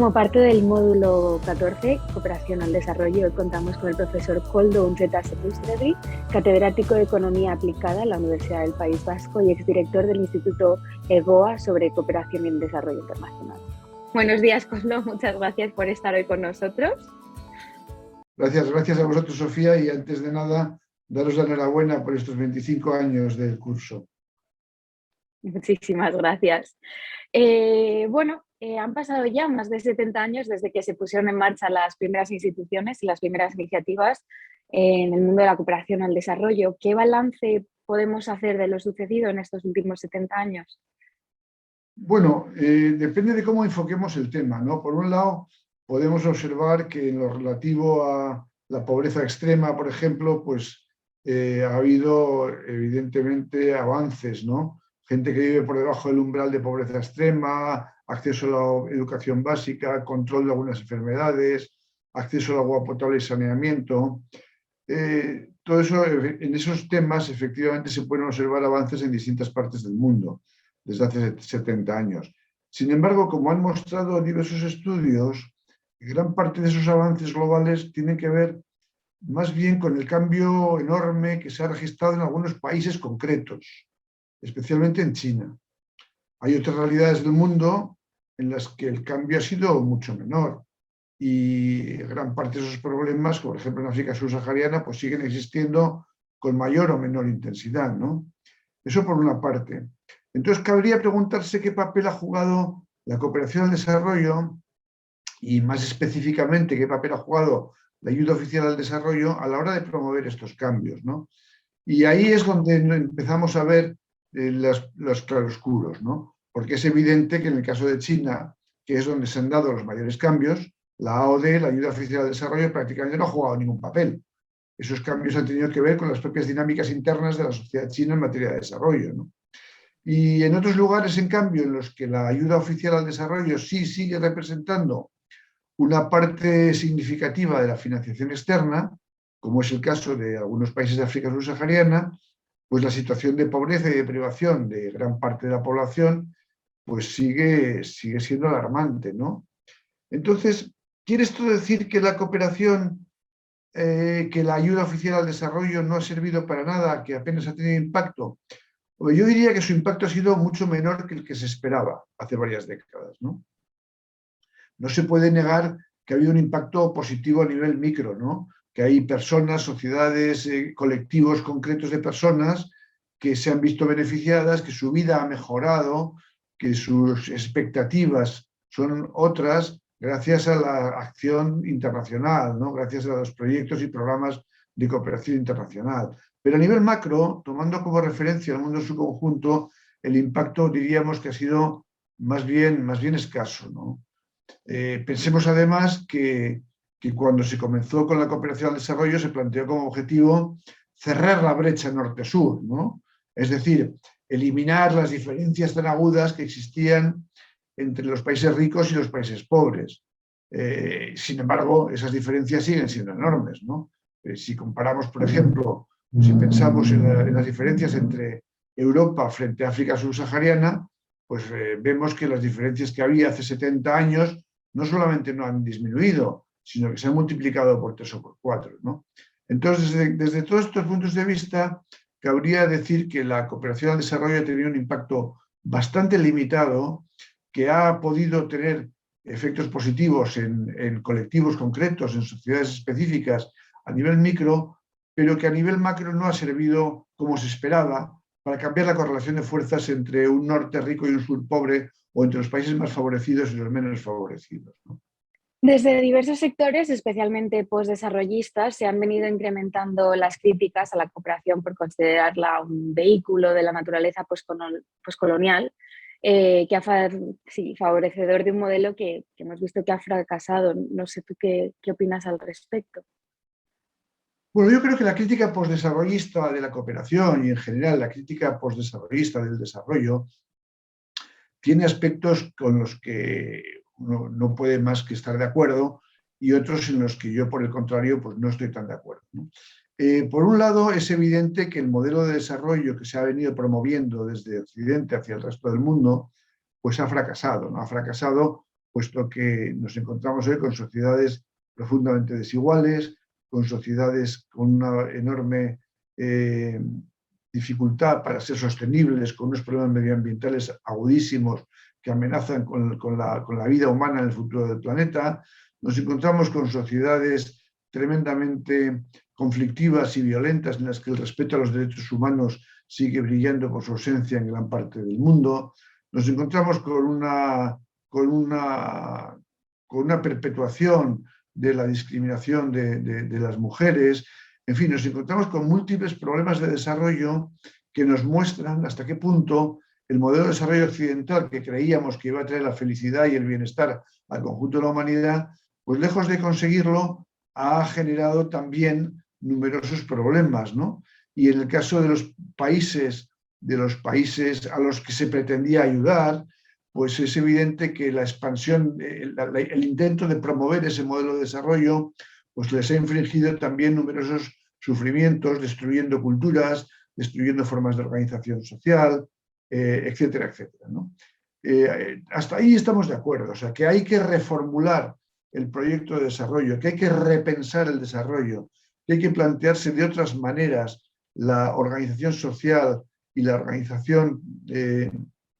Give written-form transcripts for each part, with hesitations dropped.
Como parte del módulo 14, Cooperación al Desarrollo, hoy contamos con el profesor Koldo Unceta-Sepúlveda, catedrático de Economía Aplicada en la Universidad del País Vasco y exdirector del Instituto EGOA sobre Cooperación y el Desarrollo Internacional. Buenos días, Koldo. Muchas gracias por estar hoy con nosotros. Gracias a vosotros, Sofía, y antes de nada, daros la enhorabuena por estos 25 años del curso. Muchísimas gracias. Han pasado ya más de 70 años desde que se pusieron en marcha las primeras instituciones y las primeras iniciativas en el mundo de la cooperación al desarrollo. ¿Qué balance podemos hacer de lo sucedido en estos últimos 70 años? Bueno, depende de cómo enfoquemos el tema, ¿no? Por un lado, podemos observar que en lo relativo a la pobreza extrema, por ejemplo, pues ha habido evidentemente avances, ¿no? Gente que vive por debajo del umbral de pobreza extrema, acceso a la educación básica, control de algunas enfermedades, acceso al agua potable y saneamiento. Todo eso, en esos temas, efectivamente, se pueden observar avances en distintas partes del mundo desde hace 70 años. Sin embargo, como han mostrado diversos estudios, gran parte de esos avances globales tienen que ver más bien con el cambio enorme que se ha registrado en algunos países concretos, especialmente en China. Hay otras realidades del mundo en las que el cambio ha sido mucho menor y gran parte de esos problemas, por ejemplo en África subsahariana, pues siguen existiendo con mayor o menor intensidad, ¿no? Eso por una parte. Entonces, cabría preguntarse qué papel ha jugado la cooperación al desarrollo y, más específicamente, qué papel ha jugado la ayuda oficial al desarrollo a la hora de promover estos cambios, ¿no? Y ahí es donde empezamos a ver los claroscuros, ¿no? Porque es evidente que en el caso de China, que es donde se han dado los mayores cambios, la AOD, la ayuda oficial al desarrollo, prácticamente no ha jugado ningún papel. Esos cambios han tenido que ver con las propias dinámicas internas de la sociedad china en materia de desarrollo, ¿no? Y en otros lugares, en cambio, en los que la ayuda oficial al desarrollo sí sigue representando una parte significativa de la financiación externa, como es el caso de algunos países de África subsahariana, pues la situación de pobreza y de privación de gran parte de la población pues sigue siendo alarmante, ¿no? Entonces, ¿quiere esto decir que la cooperación, que la ayuda oficial al desarrollo no ha servido para nada, que apenas ha tenido impacto? Yo diría que su impacto ha sido mucho menor que el que se esperaba hace varias décadas, ¿no? No se puede negar que ha habido un impacto positivo a nivel micro, ¿no? Que hay personas, sociedades, colectivos concretos de personas que se han visto beneficiadas, que su vida ha mejorado, que sus expectativas son otras gracias a la acción internacional, ¿no? Gracias a los proyectos y programas de cooperación internacional. Pero a nivel macro, tomando como referencia el mundo en su conjunto, el impacto diríamos que ha sido más bien escaso, ¿no? Pensemos además que cuando se comenzó con la cooperación al desarrollo se planteó como objetivo cerrar la brecha norte-sur, ¿no? Es decir, eliminar las diferencias tan agudas que existían entre los países ricos y los países pobres. Sin embargo, esas diferencias siguen siendo enormes, ¿no? Si comparamos, por ejemplo, si pensamos en las diferencias entre Europa frente a África subsahariana, pues vemos que las diferencias que había hace 70 años no solamente no han disminuido, sino que se han multiplicado por 3 o por 4, ¿no? Entonces, desde todos estos puntos de vista, cabría decir que la cooperación al desarrollo ha tenido un impacto bastante limitado, que ha podido tener efectos positivos en colectivos concretos, en sociedades específicas a nivel micro, pero que a nivel macro no ha servido como se esperaba para cambiar la correlación de fuerzas entre un norte rico y un sur pobre, o entre los países más favorecidos y los menos favorecidos, ¿no? Desde diversos sectores, especialmente postdesarrollistas, se han venido incrementando las críticas a la cooperación por considerarla un vehículo de la naturaleza postcolonial, favorecedor de un modelo que hemos visto que ha fracasado. No sé tú qué opinas al respecto. Bueno, yo creo que la crítica postdesarrollista de la cooperación y en general la crítica postdesarrollista del desarrollo tiene aspectos con los que uno no puede más que estar de acuerdo y otros en los que yo, por el contrario, pues no estoy tan de acuerdo, ¿no? Por un lado, es evidente que el modelo de desarrollo que se ha venido promoviendo desde Occidente hacia el resto del mundo, pues ha fracasado, ¿no? Ha fracasado puesto que nos encontramos hoy con sociedades profundamente desiguales, con sociedades con una enorme dificultad para ser sostenibles, con unos problemas medioambientales agudísimos que amenazan con la vida humana en el futuro del planeta. Nos encontramos con sociedades tremendamente conflictivas y violentas en las que el respeto a los derechos humanos sigue brillando por su ausencia en gran parte del mundo. Nos encontramos con una perpetuación de la discriminación de las mujeres. En fin, nos encontramos con múltiples problemas de desarrollo que nos muestran hasta qué punto el modelo de desarrollo occidental, que creíamos que iba a traer la felicidad y el bienestar al conjunto de la humanidad, pues lejos de conseguirlo, ha generado también numerosos problemas, ¿no? Y en el caso de los países a los que se pretendía ayudar, pues es evidente que la expansión, el intento de promover ese modelo de desarrollo, pues les ha infligido también numerosos sufrimientos, destruyendo culturas, destruyendo formas de organización social, etcétera, etcétera, ¿no? Hasta ahí estamos de acuerdo, o sea, que hay que reformular el proyecto de desarrollo, que hay que repensar el desarrollo, que hay que plantearse de otras maneras la organización social y la organización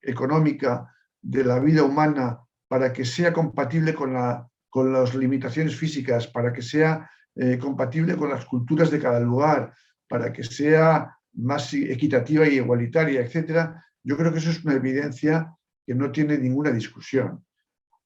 económica de la vida humana para que sea compatible con las limitaciones físicas, para que sea compatible con las culturas de cada lugar, para que sea más equitativa y igualitaria, etcétera. Yo creo que eso es una evidencia que no tiene ninguna discusión.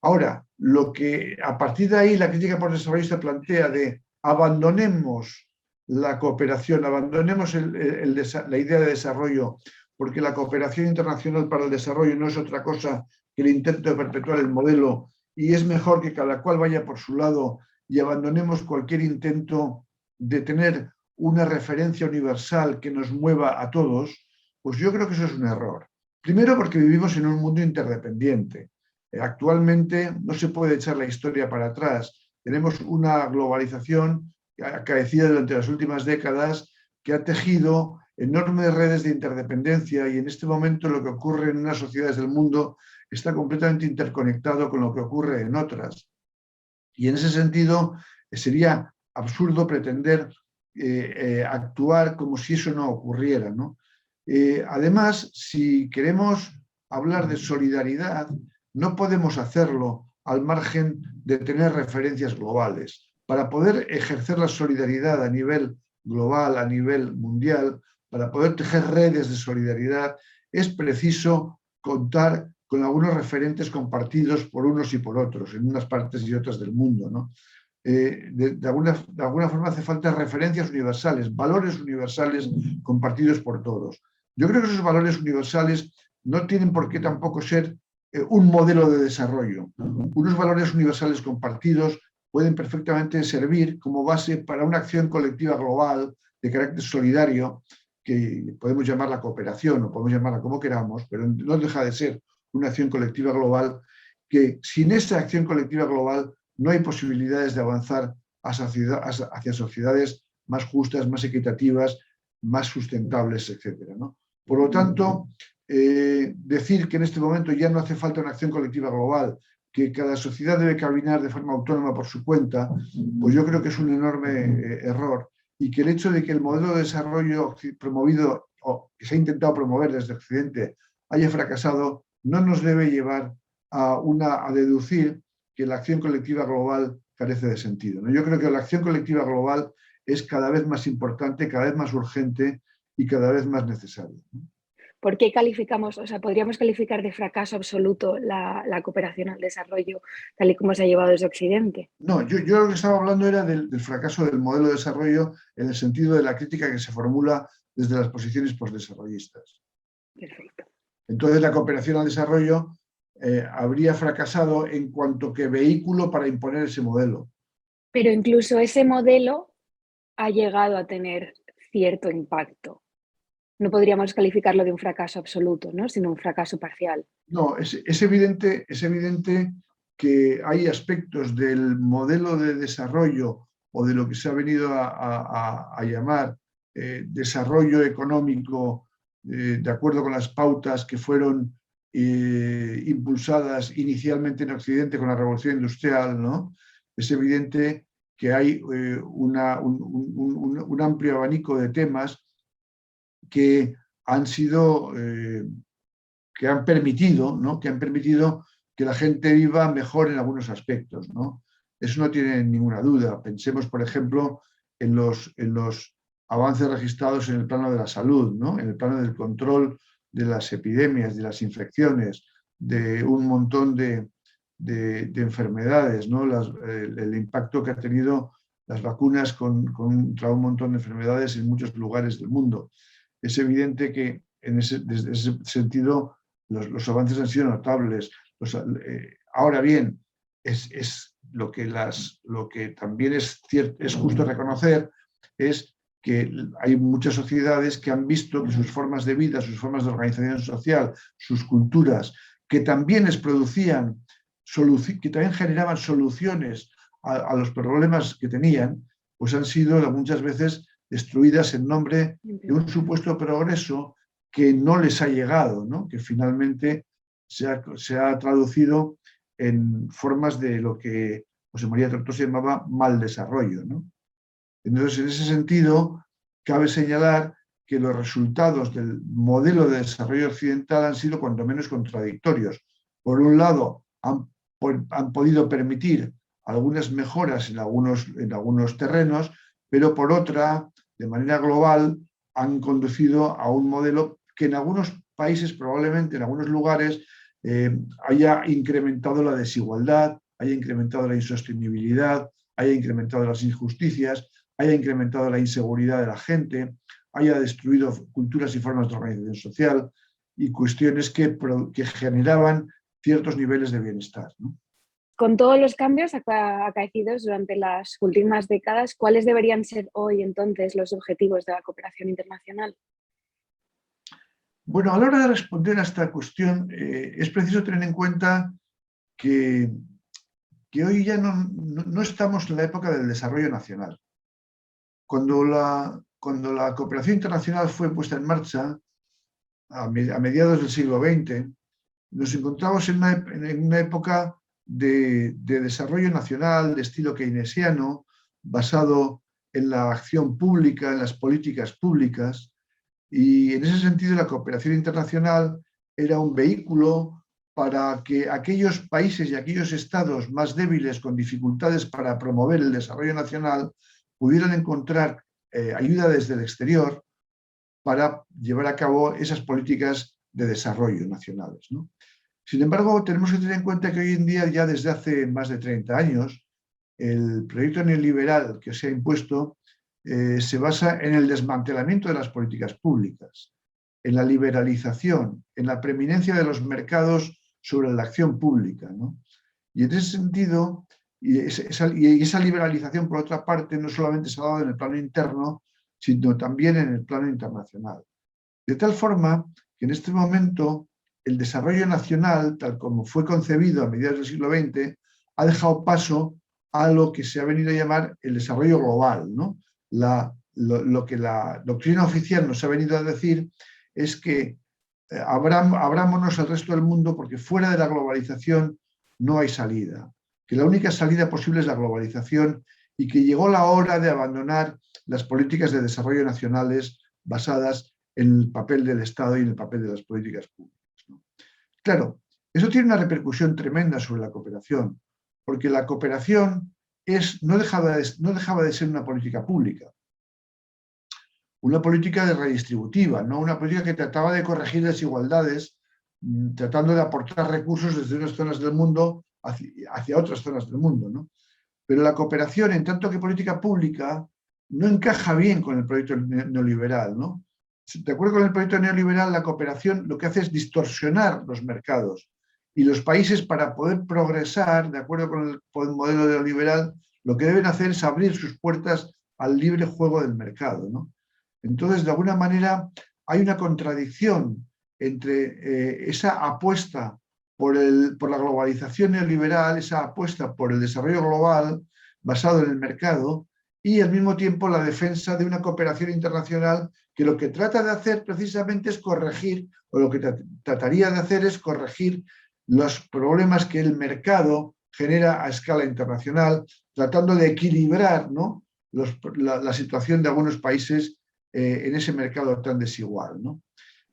Ahora, lo que a partir de ahí la crítica por desarrollista plantea de abandonemos la cooperación, abandonemos la idea de desarrollo, porque la cooperación internacional para el desarrollo no es otra cosa que el intento de perpetuar el modelo y es mejor que cada cual vaya por su lado y abandonemos cualquier intento de tener una referencia universal que nos mueva a todos, pues yo creo que eso es un error. Primero porque vivimos en un mundo interdependiente. Actualmente no se puede echar la historia para atrás. Tenemos una globalización acaecida durante las últimas décadas que ha tejido enormes redes de interdependencia y en este momento lo que ocurre en unas sociedades del mundo está completamente interconectado con lo que ocurre en otras. Y en ese sentido sería absurdo pretender actuar como si eso no ocurriera, ¿no? Además, si queremos hablar de solidaridad, no podemos hacerlo al margen de tener referencias globales. Para poder ejercer la solidaridad a nivel global, a nivel mundial, para poder tejer redes de solidaridad, es preciso contar con algunos referentes compartidos por unos y por otros, en unas partes y otras del mundo, ¿no? De alguna forma hace falta referencias universales, valores universales compartidos por todos. Yo creo que esos valores universales no tienen por qué tampoco ser un modelo de desarrollo. Unos valores universales compartidos pueden perfectamente servir como base para una acción colectiva global de carácter solidario, que podemos llamarla cooperación o podemos llamarla como queramos, pero no deja de ser una acción colectiva global, que sin esa acción colectiva global no hay posibilidades de avanzar hacia sociedades más justas, más equitativas, más sustentables, etcétera, ¿no? Por lo tanto, decir que en este momento ya no hace falta una acción colectiva global, que cada sociedad debe caminar de forma autónoma por su cuenta, pues yo creo que es un enorme error, y que el hecho de que el modelo de desarrollo promovido o que se ha intentado promover desde Occidente haya fracasado no nos debe llevar a deducir que la acción colectiva global carece de sentido, ¿no? Yo creo que la acción colectiva global es cada vez más importante, cada vez más urgente y cada vez más necesaria, ¿no? ¿Por qué calificamos, o sea, podríamos calificar de fracaso absoluto la cooperación al desarrollo tal y como se ha llevado desde Occidente? No, yo lo que estaba hablando era del fracaso del modelo de desarrollo en el sentido de la crítica que se formula desde las posiciones postdesarrollistas. Perfecto. Entonces la cooperación al desarrollo habría fracasado en cuanto que vehículo para imponer ese modelo. Pero incluso ese modelo ha llegado a tener cierto impacto. No podríamos calificarlo de un fracaso absoluto, ¿no? Sino un fracaso parcial. No, es evidente que hay aspectos del modelo de desarrollo o de lo que se ha venido a llamar desarrollo económico de acuerdo con las pautas que fueron impulsadas inicialmente en Occidente con la Revolución Industrial, ¿no? Es evidente que hay un amplio abanico de temas que han sido, que han permitido, ¿no? Que han permitido que la gente viva mejor en algunos aspectos, ¿no? Eso no tiene ninguna duda. Pensemos, por ejemplo, en los avances registrados en el plano de la salud, ¿no? En el plano del control de las epidemias, de las infecciones, de un montón de enfermedades, ¿no? El impacto que ha tenido las vacunas contra un montón de enfermedades en muchos lugares del mundo. Es evidente que desde ese sentido los avances han sido notables. Ahora bien, lo que también es justo reconocer es que hay muchas sociedades que han visto que sus formas de vida, sus formas de organización social, sus culturas, que también les producían, que también generaban soluciones a los problemas que tenían, pues han sido muchas veces destruidas en nombre de un supuesto progreso que no les ha llegado, ¿no? Que finalmente se ha traducido en formas de lo que José María Tortosa llamaba mal desarrollo, ¿no? Entonces, en ese sentido, cabe señalar que los resultados del modelo de desarrollo occidental han sido cuanto menos contradictorios. Por un lado, han podido permitir algunas mejoras en algunos terrenos, pero por otra, de manera global, han conducido a un modelo que en algunos países, probablemente en algunos lugares, haya incrementado la desigualdad, haya incrementado la insostenibilidad, haya incrementado las injusticias, haya incrementado la inseguridad de la gente, haya destruido culturas y formas de organización social y cuestiones que generaban ciertos niveles de bienestar, ¿no? Con todos los cambios acaecidos durante las últimas décadas, ¿cuáles deberían ser hoy entonces los objetivos de la cooperación internacional? Bueno, a la hora de responder a esta cuestión, es preciso tener en cuenta que hoy ya no estamos en la época del desarrollo nacional. Cuando la cooperación internacional fue puesta en marcha a mediados del siglo XX, nos encontramos en una época de desarrollo nacional, de estilo keynesiano, basado en la acción pública, en las políticas públicas, y en ese sentido la cooperación internacional era un vehículo para que aquellos países y aquellos estados más débiles con dificultades para promover el desarrollo nacional pudieran encontrar ayuda desde el exterior para llevar a cabo esas políticas de desarrollo nacionales, ¿no? Sin embargo, tenemos que tener en cuenta que hoy en día, ya desde hace más de 30 años, el proyecto neoliberal que se ha impuesto se basa en el desmantelamiento de las políticas públicas, en la liberalización, en la preeminencia de los mercados sobre la acción pública, ¿no? Y en ese sentido, y esa liberalización, por otra parte, no solamente se ha dado en el plano interno, sino también en el plano internacional. De tal forma que en este momento el desarrollo nacional, tal como fue concebido a mediados del siglo XX, ha dejado paso a lo que se ha venido a llamar el desarrollo global, ¿no? Lo que la doctrina oficial nos ha venido a decir es que abrámonos al resto del mundo porque fuera de la globalización no hay salida, que la única salida posible es la globalización y que llegó la hora de abandonar las políticas de desarrollo nacionales basadas en el papel del Estado y en el papel de las políticas públicas, ¿no? Claro, eso tiene una repercusión tremenda sobre la cooperación, porque la cooperación no dejaba de ser una política pública, una política redistributiva, ¿no? Una política que trataba de corregir desigualdades, tratando de aportar recursos desde unas zonas del mundo hacia otras zonas del mundo, ¿no? Pero la cooperación, en tanto que política pública, no encaja bien con el proyecto neoliberal, ¿no? De acuerdo con el proyecto neoliberal, la cooperación lo que hace es distorsionar los mercados. Y los países, para poder progresar, de acuerdo con el modelo neoliberal, lo que deben hacer es abrir sus puertas al libre juego del mercado, ¿no? Entonces, de alguna manera, hay una contradicción entre esa apuesta por la globalización neoliberal, esa apuesta por el desarrollo global basado en el mercado y al mismo tiempo la defensa de una cooperación internacional que lo que trata de hacer precisamente es corregir, o lo que trataría de hacer es corregir los problemas que el mercado genera a escala internacional, tratando de equilibrar, ¿no?, la situación de algunos países en ese mercado tan desigual, ¿no?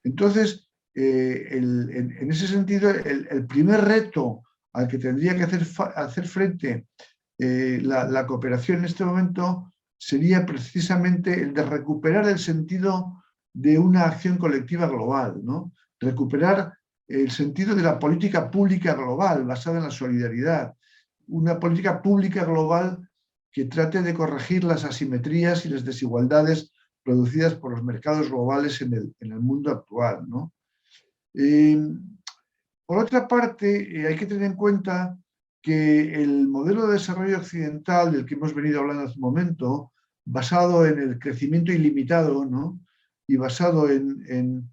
Entonces, en ese sentido, el primer reto al que tendría que hacer frente la cooperación en este momento sería precisamente el de recuperar el sentido de una acción colectiva global, ¿no? Recuperar el sentido de la política pública global basada en la solidaridad, una política pública global que trate de corregir las asimetrías y las desigualdades producidas por los mercados globales en el mundo actual, ¿no? Por otra parte, hay que tener en cuenta que el modelo de desarrollo occidental del que hemos venido hablando hace un momento, basado en el crecimiento ilimitado, ¿no?, y basado en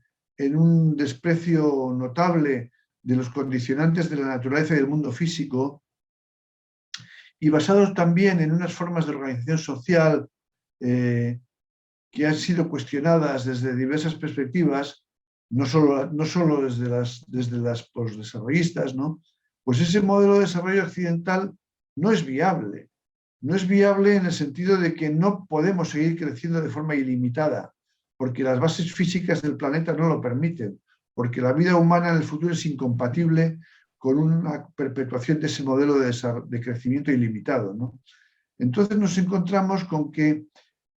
un desprecio notable de los condicionantes de la naturaleza y del mundo físico, y basados también en unas formas de organización social que han sido cuestionadas desde diversas perspectivas, no solo desde las postdesarrollistas, ¿no?, pues ese modelo de desarrollo occidental no es viable. No es viable en el sentido de que no podemos seguir creciendo de forma ilimitada, porque las bases físicas del planeta no lo permiten, porque la vida humana en el futuro es incompatible con una perpetuación de ese modelo de crecimiento ilimitado, ¿no? Entonces nos encontramos con que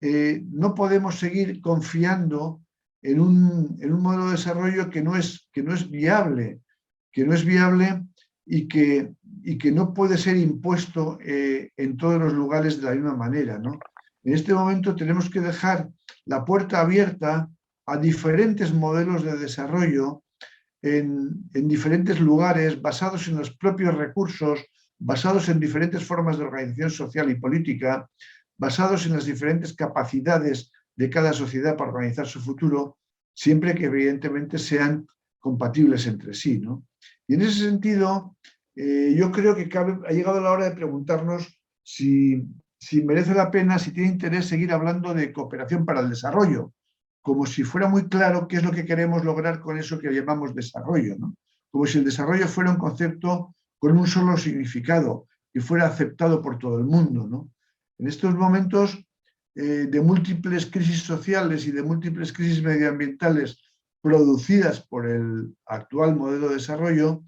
no podemos seguir confiando en un modelo de desarrollo que no es viable, y que no puede ser impuesto en todos los lugares de la misma manera, ¿no? En este momento tenemos que dejar la puerta abierta a diferentes modelos de desarrollo en diferentes lugares, basados en los propios recursos, basados en diferentes formas de organización social y política, basados en las diferentes capacidades de cada sociedad para organizar su futuro, siempre que evidentemente sean compatibles entre sí, ¿no? Y en ese sentido, yo creo que ha llegado la hora de preguntarnos si merece la pena, si tiene interés seguir hablando de cooperación para el desarrollo, como si fuera muy claro qué es lo que queremos lograr con eso que llamamos desarrollo, ¿no? Como si el desarrollo fuera un concepto con un solo significado y fuera aceptado por todo el mundo, ¿no? En estos momentos de múltiples crisis sociales y de múltiples crisis medioambientales producidas por el actual modelo de desarrollo,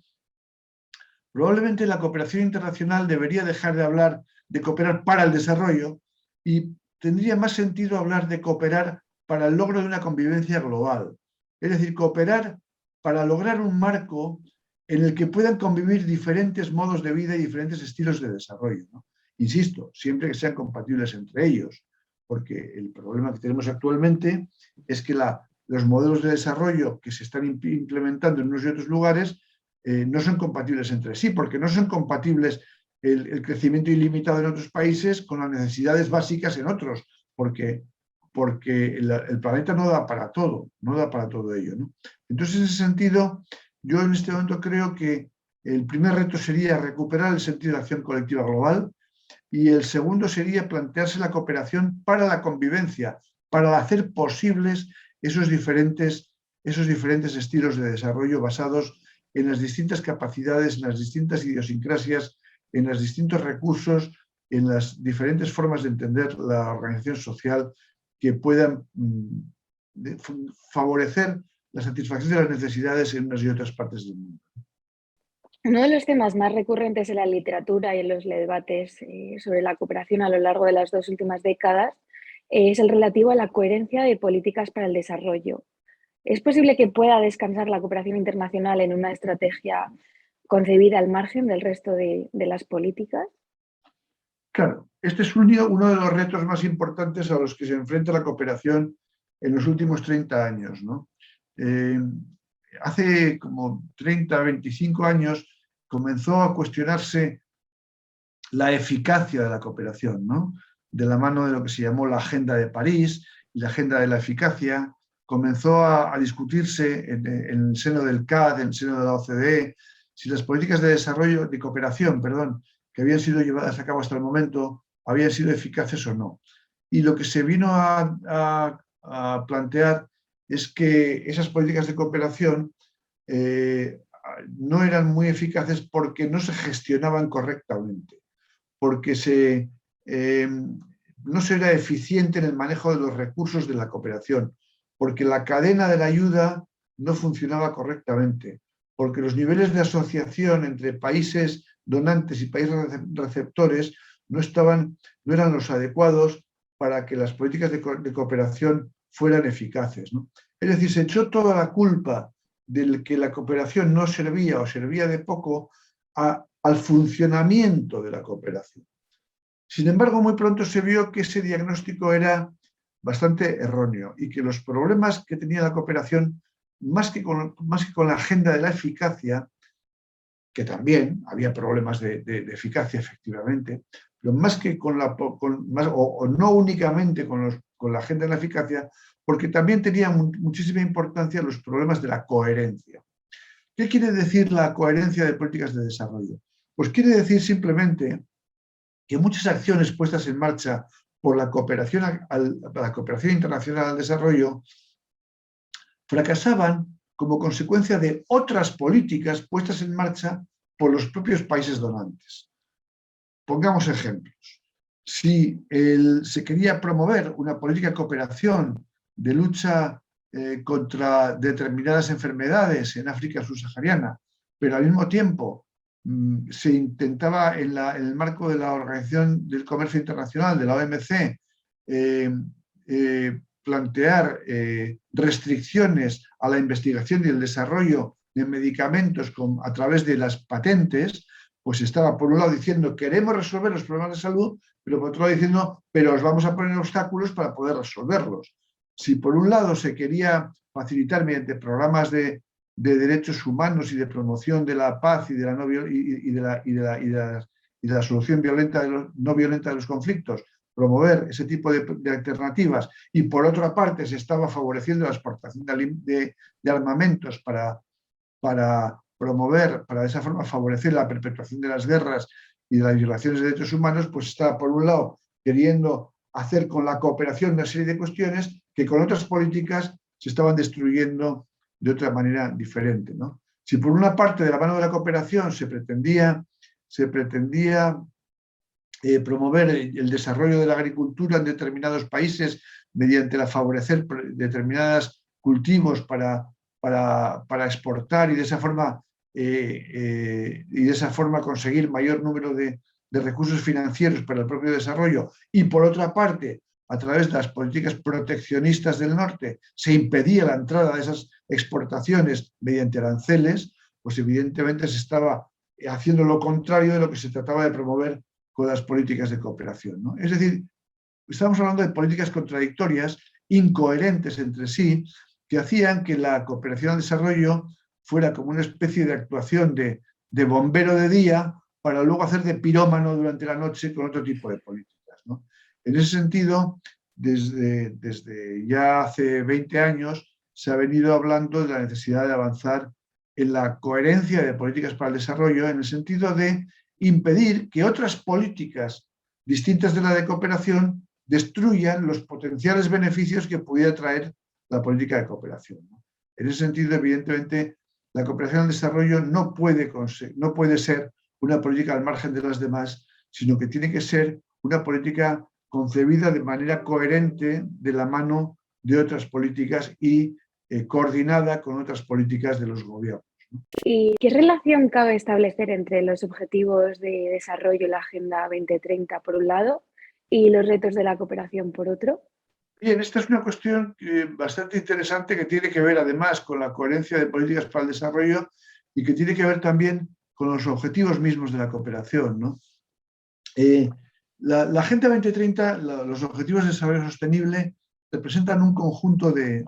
probablemente la cooperación internacional debería dejar de hablar de cooperar para el desarrollo y tendría más sentido hablar de cooperar para el logro de una convivencia global. Es decir, cooperar para lograr un marco en el que puedan convivir diferentes modos de vida y diferentes estilos de desarrollo, ¿no? Insisto, siempre que sean compatibles entre ellos, porque el problema que tenemos actualmente es que los modelos de desarrollo que se están implementando en unos y otros lugares no son compatibles entre sí, porque no son compatibles el crecimiento ilimitado en otros países con las necesidades básicas en otros, porque el planeta no da para todo, no da para todo ello, ¿no? Entonces, en ese sentido, yo en este momento creo que el primer reto sería recuperar el sentido de acción colectiva global y el segundo sería plantearse la cooperación para la convivencia, para hacer posibles esos diferentes estilos de desarrollo basados en las distintas capacidades, en las distintas idiosincrasias, en los distintos recursos, en las diferentes formas de entender la organización social que puedan favorecer la satisfacción de las necesidades en unas y otras partes del mundo. Uno de los temas más recurrentes en la literatura y en los debates sobre la cooperación a lo largo de las 2 últimas décadas es el relativo a la coherencia de políticas para el desarrollo. ¿Es posible que pueda descansar la cooperación internacional en una estrategia concebida al margen del resto de las políticas? Claro, este es uno de los retos más importantes a los que se enfrenta la cooperación en los últimos 30 años, ¿no? Hace como 30, 25 años comenzó a cuestionarse la eficacia de la cooperación, ¿no? De la mano de lo que se llamó la Agenda de París y la Agenda de la Eficacia. Comenzó a discutirse en el seno del CAD, en el seno de la OCDE, si las políticas de desarrollo, de cooperación, perdón, que habían sido llevadas a cabo hasta el momento, habían sido eficaces o no. Y lo que se vino a a plantear es que esas políticas de cooperación no eran muy eficaces porque no se gestionaban correctamente, porque no se era eficiente en el manejo de los recursos de la cooperación, porque la cadena de la ayuda no funcionaba correctamente, porque los niveles de asociación entre países donantes y países receptores no eran los adecuados para que las políticas de cooperación fueran eficaces, ¿no? Es decir, se echó toda la culpa de que la cooperación no servía o servía de poco al funcionamiento de la cooperación. Sin embargo, muy pronto se vio que ese diagnóstico era bastante erróneo y que los problemas que tenía la cooperación, más que con la agenda de la eficacia, que también había problemas de eficacia efectivamente, pero más que o no únicamente con la agenda de la eficacia, porque también tenía muchísima importancia los problemas de la coherencia. ¿Qué quiere decir la coherencia de políticas de desarrollo? Pues quiere decir simplemente que muchas acciones puestas en marcha por la cooperación internacional al desarrollo fracasaban como consecuencia de otras políticas puestas en marcha por los propios países donantes. Pongamos ejemplos. Si se quería promover una política de cooperación de lucha contra determinadas enfermedades en África subsahariana, pero al mismo tiempo se intentaba en el marco de la Organización del Comercio Internacional, de la OMC, plantear restricciones a la investigación y el desarrollo de medicamentos a través de las patentes, pues estaba por un lado diciendo queremos resolver los problemas de salud, pero por otro lado diciendo pero os vamos a poner obstáculos para poder resolverlos. Si por un lado se quería facilitar mediante programas de derechos humanos y de promoción de la paz y de la solución no violenta de los conflictos, promover ese tipo de alternativas, y por otra parte se estaba favoreciendo la exportación de armamentos para promover, para de esa forma favorecer la perpetuación de las guerras y de las violaciones de derechos humanos, pues estaba por un lado queriendo hacer con la cooperación una serie de cuestiones que con otras políticas se estaban destruyendo de otra manera diferente, ¿no? Si por una parte de la mano de la cooperación se pretendía promover el desarrollo de la agricultura en determinados países mediante favorecer determinados cultivos para exportar y de esa forma conseguir mayor número de recursos financieros para el propio desarrollo, y por otra parte a través de las políticas proteccionistas del norte se impedía la entrada de esas exportaciones mediante aranceles, pues evidentemente se estaba haciendo lo contrario de lo que se trataba de promover con las políticas de cooperación, ¿no? Es decir, estamos hablando de políticas contradictorias, incoherentes entre sí, que hacían que la cooperación al desarrollo fuera como una especie de actuación de bombero de día para luego hacer de pirómano durante la noche con otro tipo de políticas, ¿no? En ese sentido, desde ya hace 20 años se ha venido hablando de la necesidad de avanzar en la coherencia de políticas para el desarrollo, en el sentido de impedir que otras políticas distintas de la de cooperación destruyan los potenciales beneficios que pudiera traer la política de cooperación, ¿no? En ese sentido, evidentemente, la cooperación al desarrollo no puede ser una política al margen de las demás, sino que tiene que ser una política concebida de manera coherente de la mano de otras políticas y coordinada con otras políticas de los gobiernos, ¿no? ¿Y qué relación cabe establecer entre los objetivos de desarrollo y la Agenda 2030 por un lado y los retos de la cooperación por otro? Bien, esta es una cuestión bastante interesante que tiene que ver además con la coherencia de políticas para el desarrollo y que tiene que ver también con los objetivos mismos de la cooperación, ¿no? La Agenda 2030, los Objetivos de Desarrollo Sostenible, representan un conjunto de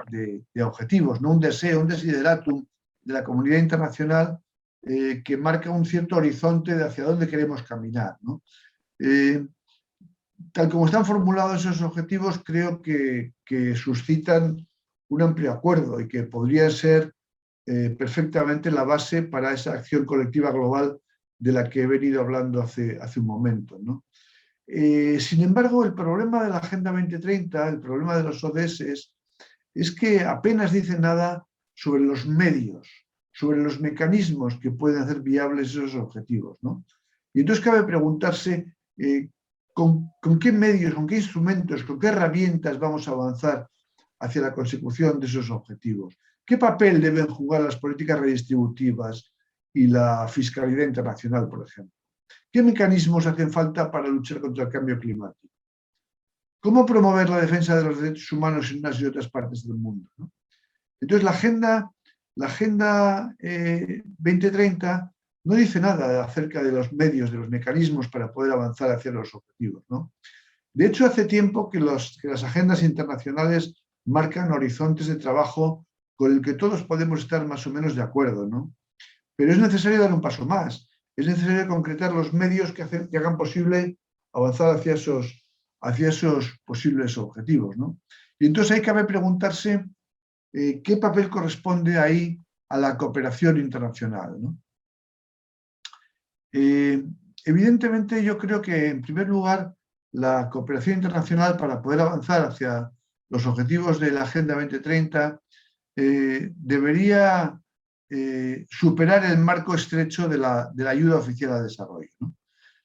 objetivos, ¿no? Un deseo, un desideratum de la comunidad internacional que marca un cierto horizonte de hacia dónde queremos caminar, ¿no? Tal como están formulados esos objetivos, creo que suscitan un amplio acuerdo y que podrían ser perfectamente la base para esa acción colectiva global de la que he venido hablando hace un momento, ¿no? Sin embargo, el problema de la Agenda 2030, el problema de los ODS, es que apenas dice nada sobre los medios, sobre los mecanismos que pueden hacer viables esos objetivos, ¿no? Y entonces cabe preguntarse con qué medios, con qué instrumentos, con qué herramientas vamos a avanzar hacia la consecución de esos objetivos. ¿Qué papel deben jugar las políticas redistributivas y la fiscalidad internacional, por ejemplo? ¿Qué mecanismos hacen falta para luchar contra el cambio climático? ¿Cómo promover la defensa de los derechos humanos en unas y otras partes del mundo, ¿no? Entonces, la Agenda 2030 no dice nada acerca de los medios, de los mecanismos para poder avanzar hacia los objetivos, ¿no? De hecho, hace tiempo que las agendas internacionales marcan horizontes de trabajo con el que todos podemos estar más o menos de acuerdo, ¿no? Pero es necesario dar un paso más. Es necesario concretar los medios que hagan posible avanzar hacia esos posibles objetivos, ¿no? Y entonces ahí cabe preguntarse qué papel corresponde ahí a la cooperación internacional, ¿no? Evidentemente, yo creo que, en primer lugar, la cooperación internacional, para poder avanzar hacia los objetivos de la Agenda 2030, debería superar el marco estrecho de la ayuda oficial al desarrollo, ¿no?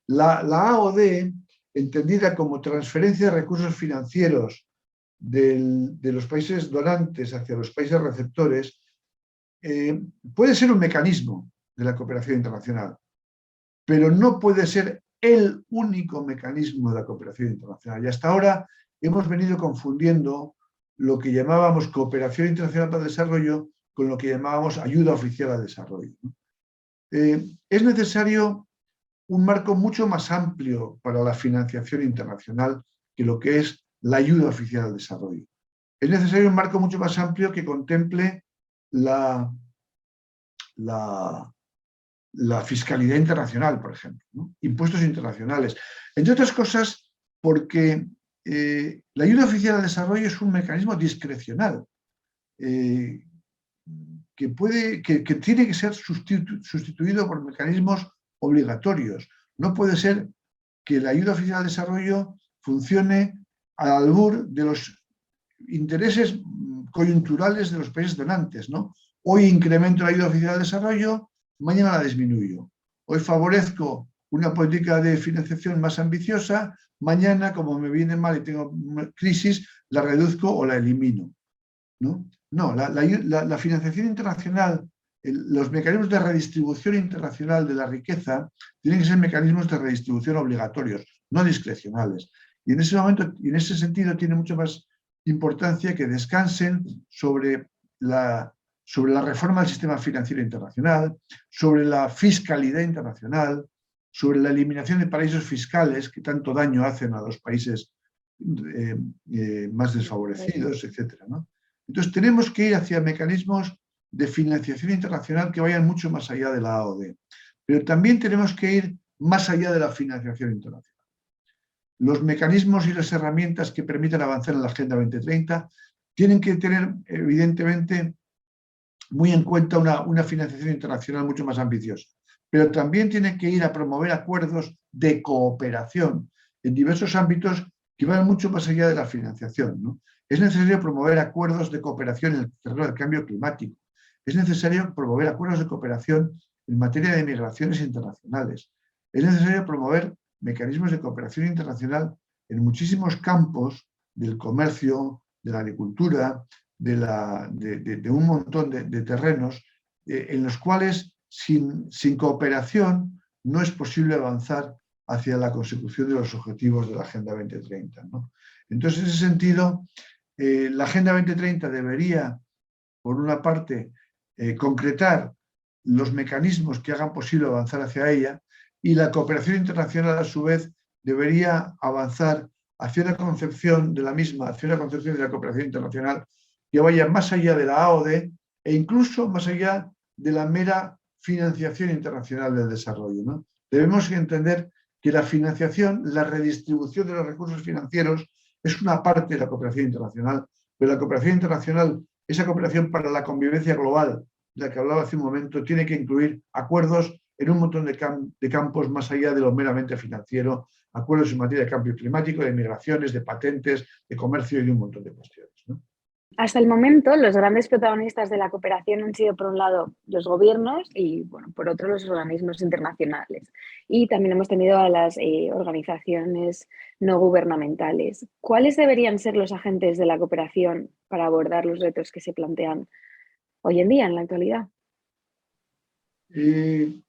La AOD, entendida como transferencia de recursos financieros de los países donantes hacia los países receptores, puede ser un mecanismo de la cooperación internacional, pero no puede ser el único mecanismo de la cooperación internacional. Y hasta ahora hemos venido confundiendo lo que llamábamos cooperación internacional para el desarrollo con lo que llamábamos ayuda oficial al desarrollo, ¿no? Es necesario un marco mucho más amplio para la financiación internacional que lo que es la ayuda oficial al desarrollo. Es necesario un marco mucho más amplio que contemple la fiscalidad internacional, por ejemplo, ¿no? Impuestos internacionales. Entre otras cosas, porque la ayuda oficial al desarrollo es un mecanismo discrecional que tiene que ser sustituido por mecanismos obligatorios. No puede ser que la ayuda oficial al desarrollo funcione al albur de los intereses coyunturales de los países donantes, ¿no? Hoy incremento la ayuda oficial al desarrollo, mañana la disminuyo. Hoy favorezco una política de financiación más ambiciosa, mañana, como me viene mal y tengo crisis, la reduzco o la elimino, ¿no? No, la financiación internacional, los mecanismos de redistribución internacional de la riqueza tienen que ser mecanismos de redistribución obligatorios, no discrecionales. Y en ese momento, y en ese sentido, tiene mucho más importancia que descansen sobre la reforma del sistema financiero internacional, sobre la fiscalidad internacional, sobre la eliminación de paraísos fiscales que tanto daño hacen a los países más desfavorecidos, etcétera, ¿no? Entonces tenemos que ir hacia mecanismos de financiación internacional que vayan mucho más allá de la AOD. Pero también tenemos que ir más allá de la financiación internacional. Los mecanismos y las herramientas que permitan avanzar en la Agenda 2030 tienen que tener, evidentemente, muy en cuenta una financiación internacional mucho más ambiciosa. Pero también tienen que ir a promover acuerdos de cooperación en diversos ámbitos que van mucho más allá de la financiación, ¿no? Es necesario promover acuerdos de cooperación en el terreno del cambio climático. Es necesario promover acuerdos de cooperación en materia de migraciones internacionales. Es necesario promover mecanismos de cooperación internacional en muchísimos campos del comercio, de la agricultura, de un montón de terrenos en los cuales sin cooperación no es posible avanzar hacia la consecución de los objetivos de la Agenda 2030, ¿no? Entonces, en ese sentido, la Agenda 2030 debería, por una parte, concretar los mecanismos que hagan posible avanzar hacia ella, y la cooperación internacional, a su vez, debería avanzar hacia una concepción de la misma, hacia una concepción de la cooperación internacional que vaya más allá de la AOD e incluso más allá de la mera financiación internacional del desarrollo, ¿no? Debemos entender que la financiación, la redistribución de los recursos financieros es una parte de la cooperación internacional, pero la cooperación internacional, esa cooperación para la convivencia global de la que hablaba hace un momento, tiene que incluir acuerdos en un montón de campos más allá de lo meramente financiero, acuerdos en materia de cambio climático, de migraciones, de patentes, de comercio y de un montón de cuestiones, ¿no? Hasta el momento, los grandes protagonistas de la cooperación han sido, por un lado, los gobiernos y, bueno, por otro, los organismos internacionales. Y también hemos tenido a las organizaciones no gubernamentales. ¿Cuáles deberían ser los agentes de la cooperación para abordar los retos que se plantean hoy en día, en la actualidad? Bien,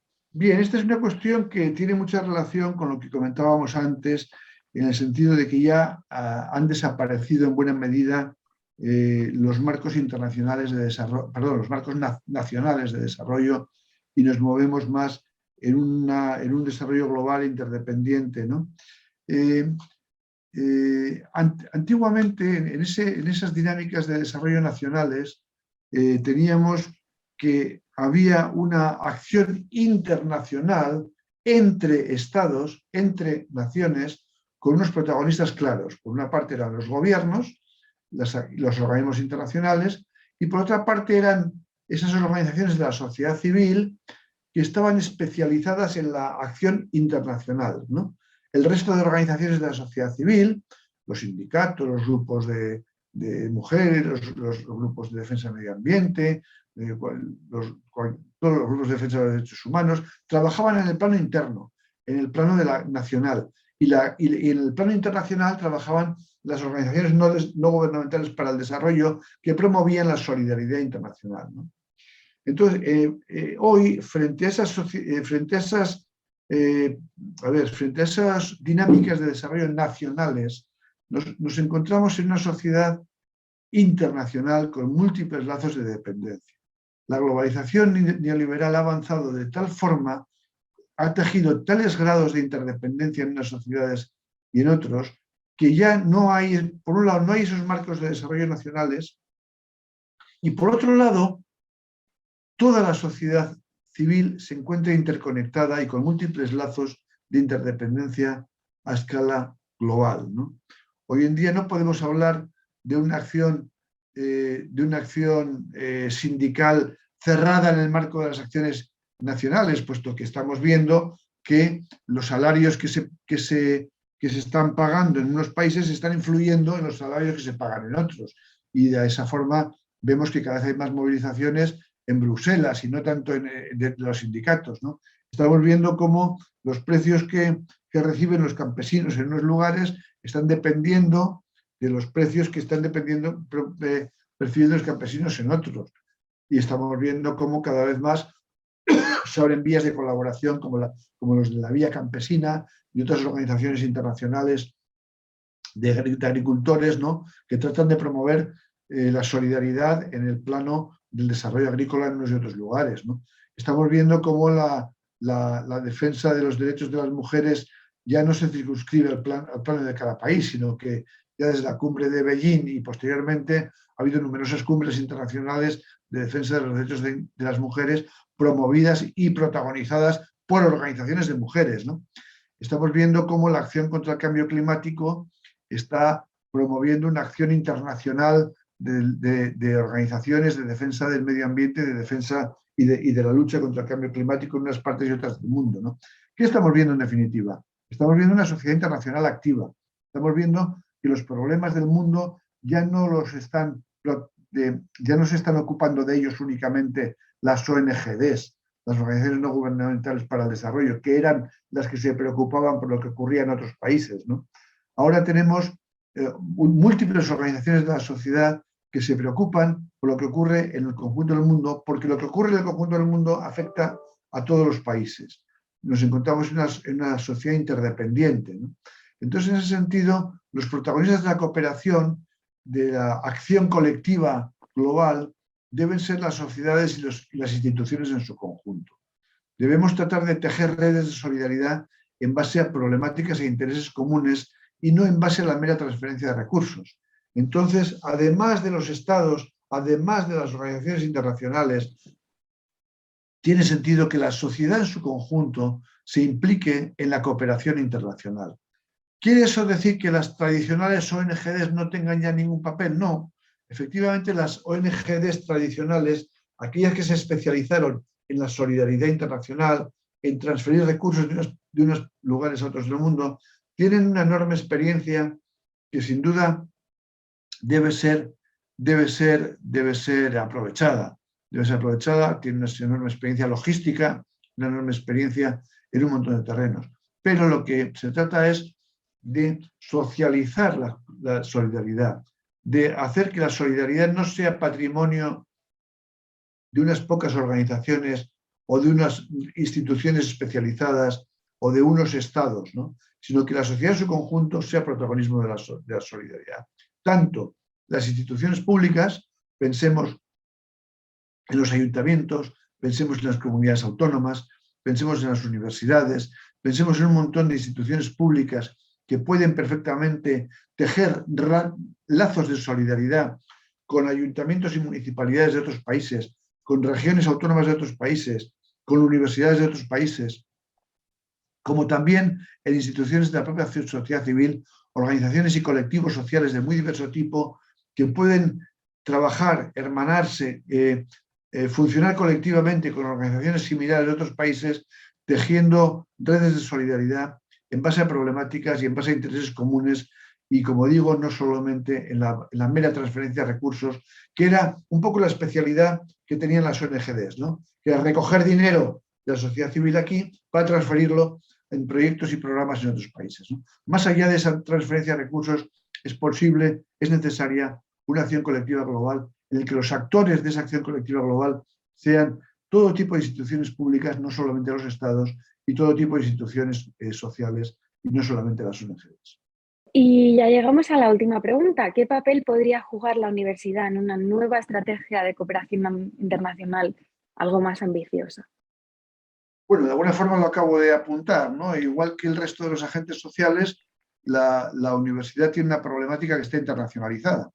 esta es una cuestión que tiene mucha relación con lo que comentábamos antes, en el sentido de que ya han desaparecido en buena medida los marcos internacionales de desarrollo, perdón, los marcos nacionales de desarrollo, y nos movemos más en un desarrollo global interdependiente, ¿no? Antiguamente, en esas dinámicas de desarrollo nacionales, teníamos que había una acción internacional entre estados, entre naciones, con unos protagonistas claros. Por una parte eran los gobiernos, los organismos internacionales, y por otra parte eran esas organizaciones de la sociedad civil que estaban especializadas en la acción internacional, ¿no? El resto de organizaciones de la sociedad civil, los sindicatos, los grupos de mujeres, los grupos de defensa del medio ambiente, todos los grupos de defensa de los derechos humanos, trabajaban en el plano interno, en el plano nacional. Y en el plano internacional trabajaban las organizaciones no gubernamentales para el desarrollo que promovían la solidaridad internacional, ¿no? Entonces, hoy, frente a esas dinámicas de desarrollo nacionales, nos encontramos en una sociedad internacional con múltiples lazos de dependencia. La globalización neoliberal ha avanzado de tal forma, ha tejido tales grados de interdependencia en unas sociedades y en otros, que ya no hay, por un lado, no hay esos marcos de desarrollo nacionales, y por otro lado, toda la sociedad civil se encuentra interconectada y con múltiples lazos de interdependencia a escala global, ¿no? Hoy en día no podemos hablar de una acción sindical cerrada en el marco de las acciones nacionales, puesto que estamos viendo que los salarios que se están pagando en unos países están influyendo en los salarios que se pagan en otros. Y de esa forma vemos que cada vez hay más movilizaciones en Bruselas y no tanto de los sindicatos, ¿no? Estamos viendo cómo los precios que reciben los campesinos en unos lugares están dependiendo de los precios que están percibiendo los campesinos en otros. Y estamos viendo cómo cada vez más se abren vías de colaboración como los de la Vía Campesina y otras organizaciones internacionales de agricultores, ¿no?, que tratan de promover la solidaridad en el plano del desarrollo agrícola en unos y otros lugares, ¿no? Estamos viendo cómo la defensa de los derechos de las mujeres ya no se circunscribe al plano de cada país, sino que ya desde la cumbre de Beijing y posteriormente ha habido numerosas cumbres internacionales de defensa de los derechos de las mujeres promovidas y protagonizadas por organizaciones de mujeres, ¿no? Estamos viendo cómo la acción contra el cambio climático está promoviendo una acción internacional de organizaciones de defensa del medio ambiente, de defensa y de la lucha contra el cambio climático en unas partes y otras del mundo, ¿no? ¿Qué estamos viendo en definitiva? Estamos viendo una sociedad internacional activa. Estamos viendo que los problemas del mundo ya no se están ocupando de ellos únicamente las ONGs, las organizaciones no gubernamentales para el desarrollo, que eran las que se preocupaban por lo que ocurría en otros países, ¿no? Ahora tenemos múltiples organizaciones de la sociedad que se preocupan por lo que ocurre en el conjunto del mundo, porque lo que ocurre en el conjunto del mundo afecta a todos los países. Nos encontramos en una sociedad interdependiente, ¿no? Entonces, en ese sentido, los protagonistas de la cooperación, de la acción colectiva global, deben ser las sociedades y las instituciones en su conjunto. Debemos tratar de tejer redes de solidaridad en base a problemáticas e intereses comunes y no en base a la mera transferencia de recursos. Entonces, además de los estados, además de las organizaciones internacionales, tiene sentido que la sociedad en su conjunto se implique en la cooperación internacional. ¿Quiere eso decir que las tradicionales ONGs no tengan ya ningún papel? No. Efectivamente, las ONGs tradicionales, aquellas que se especializaron en la solidaridad internacional, en transferir recursos de unos lugares a otros del mundo, tienen una enorme experiencia que sin duda debe ser debe ser aprovechada. Debe ser aprovechada, tiene una enorme experiencia logística, una enorme experiencia en un montón de terrenos. Pero lo que se trata es de socializar la solidaridad, de hacer que la solidaridad no sea patrimonio de unas pocas organizaciones o de unas instituciones especializadas o de unos estados, ¿no? Sino que la sociedad en su conjunto sea protagonismo de la solidaridad. Tanto las instituciones públicas, pensemos en los ayuntamientos, pensemos en las comunidades autónomas, pensemos en las universidades, pensemos en un montón de instituciones públicas que pueden perfectamente tejer lazos de solidaridad con ayuntamientos y municipalidades de otros países, con regiones autónomas de otros países, con universidades de otros países, como también en instituciones de la propia sociedad civil, organizaciones y colectivos sociales de muy diverso tipo que pueden trabajar, hermanarse, funcionar colectivamente con organizaciones similares de otros países, tejiendo redes de solidaridad en base a problemáticas y en base a intereses comunes y, como digo, no solamente en la mera transferencia de recursos, que era un poco la especialidad que tenían las ONGs, ¿no? Que era recoger dinero de la sociedad civil aquí para transferirlo en proyectos y programas en otros países, ¿no? Más allá de esa transferencia de recursos, es posible, es necesaria una acción colectiva global en la que los actores de esa acción colectiva global sean todo tipo de instituciones públicas, no solamente los estados, y todo tipo de instituciones sociales, y no solamente las ONGs. Y ya llegamos a la última pregunta. ¿Qué papel podría jugar la universidad en una nueva estrategia de cooperación internacional algo más ambiciosa? Bueno, de alguna forma lo acabo de apuntar, ¿no? Igual que el resto de los agentes sociales, la universidad tiene una problemática que está internacionalizada.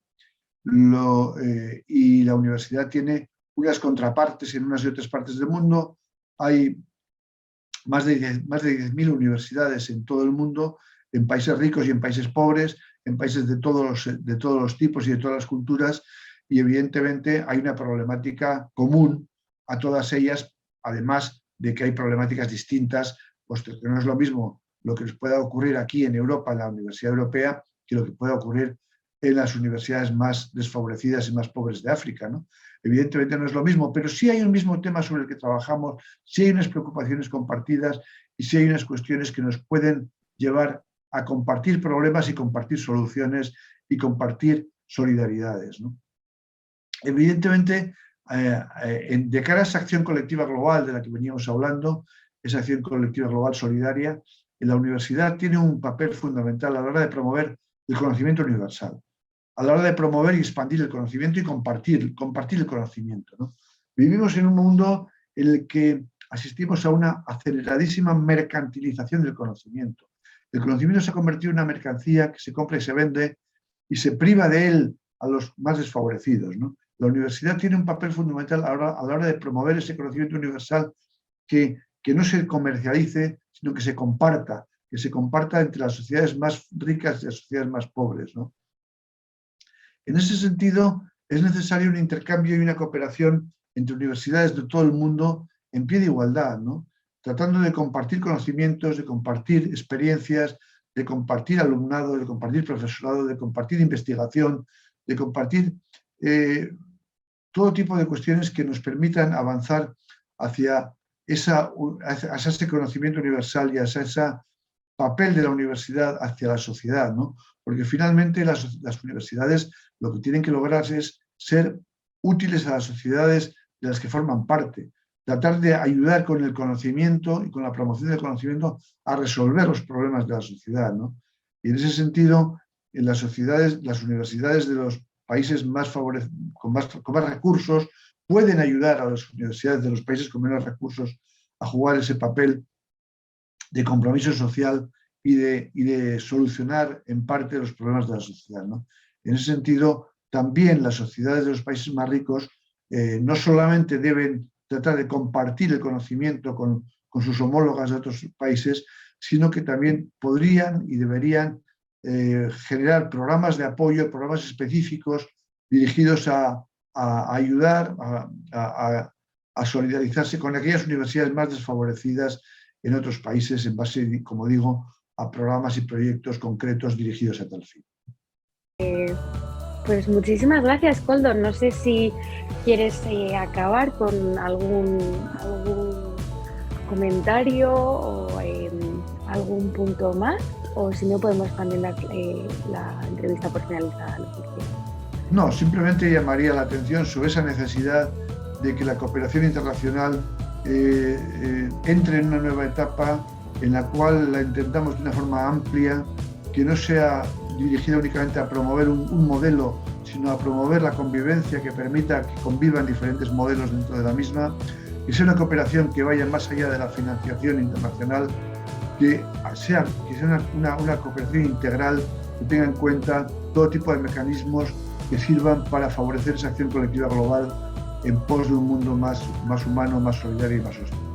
Y la universidad tiene unas contrapartes en unas y otras partes del mundo. Hay más de 10.000 universidades en todo el mundo, en países ricos y en países pobres, en países de todos los tipos y de todas las culturas, y evidentemente hay una problemática común a todas ellas, además de que hay problemáticas distintas, puesto que no es lo mismo lo que les pueda ocurrir aquí en Europa, en la Universidad Europea, que lo que pueda ocurrir en las universidades más desfavorecidas y más pobres de África, ¿no? Evidentemente no es lo mismo, pero sí hay un mismo tema sobre el que trabajamos, sí hay unas preocupaciones compartidas y sí hay unas cuestiones que nos pueden llevar a compartir problemas y compartir soluciones y compartir solidaridades, ¿no? Evidentemente, de cara a esa acción colectiva global de la que veníamos hablando, esa acción colectiva global solidaria, la universidad tiene un papel fundamental a la hora de promover el conocimiento universal, a la hora de promover y expandir el conocimiento y compartir el conocimiento, ¿no? Vivimos en un mundo en el que asistimos a una aceleradísima mercantilización del conocimiento. El conocimiento se ha convertido en una mercancía que se compra y se vende y se priva de él a los más desfavorecidos, ¿no? La universidad tiene un papel fundamental a la hora de promover ese conocimiento universal que no se comercialice, sino que se comparta entre las sociedades más ricas y las sociedades más pobres, ¿no? En ese sentido, es necesario un intercambio y una cooperación entre universidades de todo el mundo en pie de igualdad, ¿no? Tratando de compartir conocimientos, de compartir experiencias, de compartir alumnado, de compartir profesorado, de compartir investigación, de compartir todo tipo de cuestiones que nos permitan avanzar hacia ese conocimiento universal y hacia ese papel de la universidad hacia la sociedad, ¿no? Porque finalmente las universidades lo que tienen que lograr es ser útiles a las sociedades de las que forman parte, tratar de ayudar con el conocimiento y con la promoción del conocimiento a resolver los problemas de la sociedad, ¿no? Y en ese sentido, en las universidades de los países con más recursos pueden ayudar a las universidades de los países con menos recursos a jugar ese papel de compromiso social y de solucionar en parte los problemas de la sociedad, ¿no? En ese sentido, también las sociedades de los países más ricos no solamente deben tratar de compartir el conocimiento con sus homólogas de otros países, sino que también podrían y deberían generar programas de apoyo, programas específicos dirigidos a ayudar, a solidarizarse con aquellas universidades más desfavorecidas en otros países en base, como digo, a programas y proyectos concretos dirigidos a tal fin. Pues muchísimas gracias, Koldo. No sé si quieres acabar con algún comentario o algún punto más, o si no podemos también dar la entrevista por finalizada. Lo que quieras. No, simplemente llamaría la atención sobre esa necesidad de que la cooperación internacional entre en una nueva etapa en la cual la intentamos de una forma amplia, que no sea dirigida únicamente a promover un modelo, sino a promover la convivencia que permita que convivan diferentes modelos dentro de la misma, que sea una cooperación que vaya más allá de la financiación internacional, que sea una cooperación integral que tenga en cuenta todo tipo de mecanismos que sirvan para favorecer esa acción colectiva global en pos de un mundo más humano, más solidario y más sostenible.